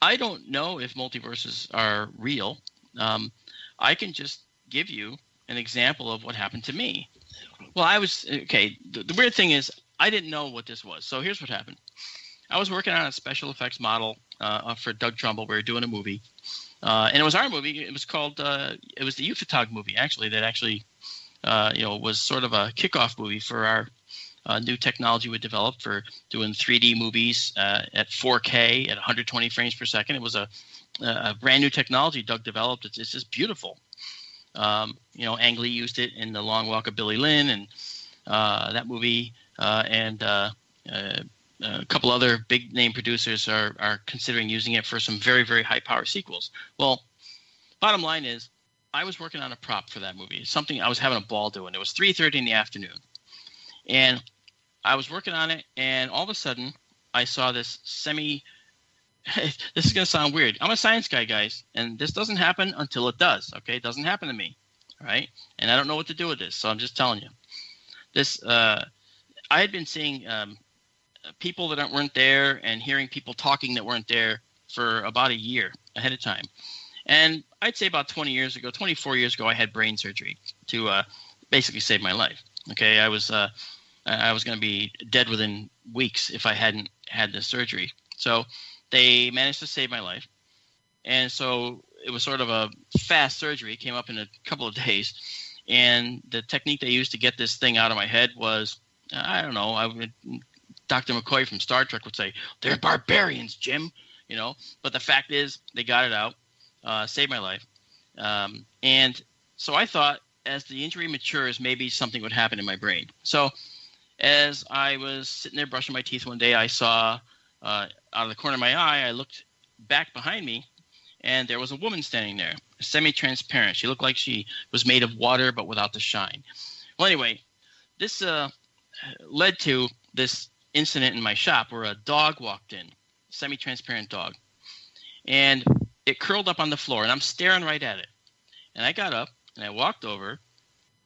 I don't know if multiverses are real. Um, I can just give you an example of what happened to me. Well, I was okay. The weird thing is, I didn't know what this was. So here's what happened. I was working on a special effects model for Doug Trumbull. We were doing a movie, and it was our movie. It was called. It was the Ufotog movie, actually. That actually, was sort of a kickoff movie for our new technology we developed for doing 3D movies at 4K at 120 frames per second. It was a brand new technology Doug developed. It's just beautiful. Ang Lee used it in The Long Walk of Billy Lynn and that movie, and a couple other big name producers are considering using it for some very, very high power sequels. Well, bottom line is, I was working on a prop for that movie. Something I was having a ball doing. It was 3:30 in the afternoon, and I was working on it, and all of a sudden, I saw this semi. This is going to sound weird. I'm a science guy, guys, and this doesn't happen until it does. Okay, it doesn't happen to me, all right? And I don't know what to do with this, so I'm just telling you. This I had been seeing people that weren't there and hearing people talking that weren't there for about a year ahead of time. And I'd say about 24 years ago, I had brain surgery to basically save my life. Okay, I was going to be dead within weeks if I hadn't had this surgery. So they managed to save my life. And so it was sort of a fast surgery. It came up in a couple of days. And the technique they used to get this thing out of my head was, I don't know, Dr. McCoy from Star Trek would say, they're barbarians, Jim. But the fact is, they got it out, saved my life. And so I thought, as the injury matures, maybe something would happen in my brain. So as I was sitting there brushing my teeth one day, I saw out of the corner of my eye, I looked back behind me, and there was a woman standing there, semi-transparent. She looked like she was made of water, but without the shine. Well, anyway, this led to this incident in my shop where a dog walked in, semi-transparent dog, and it curled up on the floor, and I'm staring right at it. And I got up, and I walked over,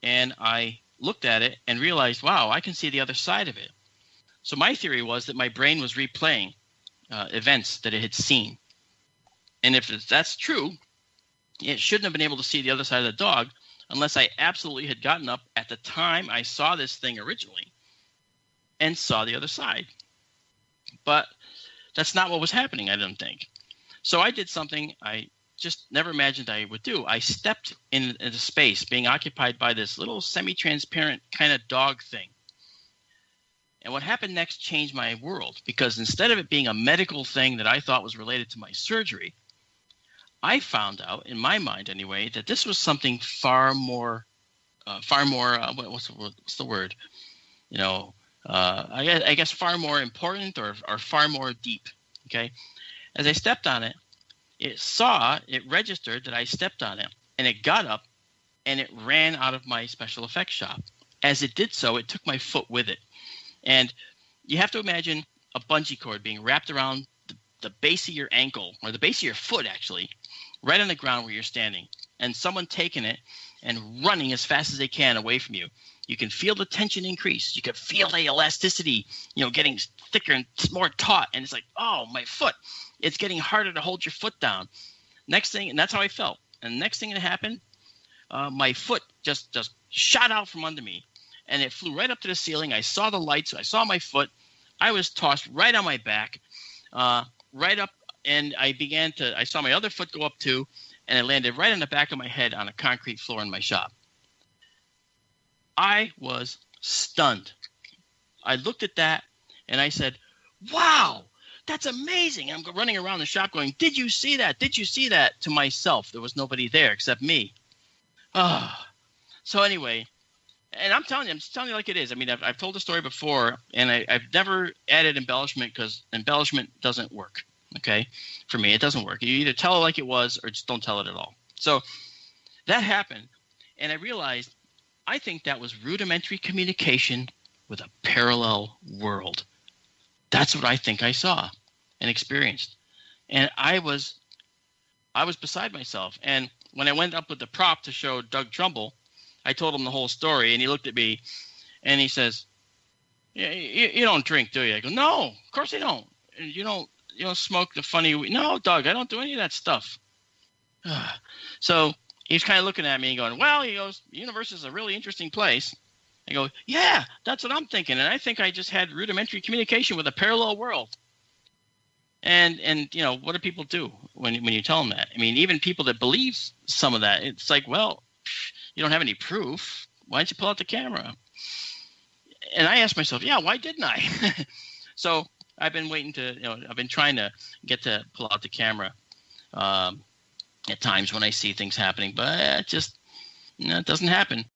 and I looked at it and realized, wow, I can see the other side of it. So my theory was that my brain was replaying events that it had seen. And if that's true, it shouldn't have been able to see the other side of the dog unless I absolutely had gotten up at the time I saw this thing originally and saw the other side. But that's not what was happening, I didn't think. So I did something I just never imagined I would do. I stepped into space being occupied by this little semi-transparent kind of dog thing. And what happened next changed my world, because instead of it being a medical thing that I thought was related to my surgery, I found out, in my mind anyway, that this was something far more, what's the word? I guess far more important or far more deep. Okay, as I stepped on it, it registered that I stepped on it, and it got up, and it ran out of my special effects shop. As it did so, it took my foot with it. And you have to imagine a bungee cord being wrapped around the base of your ankle, or the base of your foot, actually, right on the ground where you're standing, and someone taking it and running as fast as they can away from you. You can feel the tension increase. You can feel the elasticity, getting thicker and more taut. And it's like, oh, my foot. It's getting harder to hold your foot down. Next thing, and that's how I felt. And the next thing that happened, my foot just shot out from under me. And it flew right up to the ceiling. I saw the lights. I saw my foot. I was tossed right on my back, right up. And I saw my other foot go up too. And it landed right on the back of my head on a concrete floor in my shop. I was stunned. I looked at that and I said, wow, that's amazing. I'm running around the shop going, did you see that? Did you see that? To myself. There was nobody there except me. So anyway, and I'm just telling you like it is. I mean, I've told the story before, and I've never added embellishment because embellishment doesn't work. Okay, for me, it doesn't work. You either tell it like it was or just don't tell it at all. So that happened, and I realized I think that was rudimentary communication with a parallel world. That's what I think I saw and experienced, and I was beside myself. And when I went up with the prop to show Doug Trumbull, I told him the whole story, and he looked at me, and he says, "Yeah, you don't drink, do you?" I go, "No, of course I don't." And smoke the funny weed? No, Doug, I don't do any of that stuff. So he's kind of looking at me and going, well, he goes, the universe is a really interesting place. I go, yeah, that's what I'm thinking. And I think I just had rudimentary communication with a parallel world. And what do people do when you tell them that? I mean, even people that believe some of that, it's like, well, you don't have any proof. Why didn't you pull out the camera? And I asked myself, yeah, why didn't I? So I've been I've been trying to get to pull out the camera at times when I see things happening, but it doesn't happen.